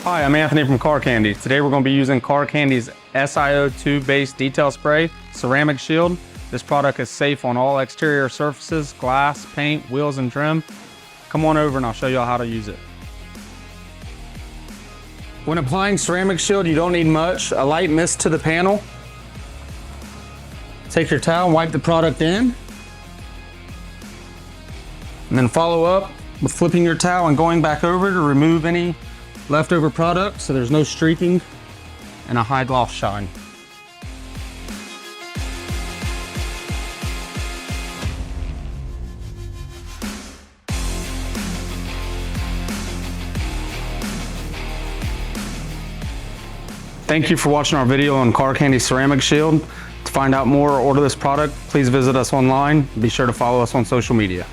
Hi, I'm Anthony from Car Candy. Today we're going to be using Car Candy's SIO2 based detail spray, ceramic shield. This product is safe on all exterior surfaces, glass, paint, wheels, and trim. Come on over and I'll show you how to use it. When applying ceramic shield, you don't need much. A light mist to the panel. Take your towel and wipe the product in. And then follow up with flipping your towel and going back over to remove any leftover product so there's no streaking and a high gloss shine. Thank you for watching our video on Car Candy Ceramic Shield. To find out more or order this product, please visit us online. Be sure to follow us on social media.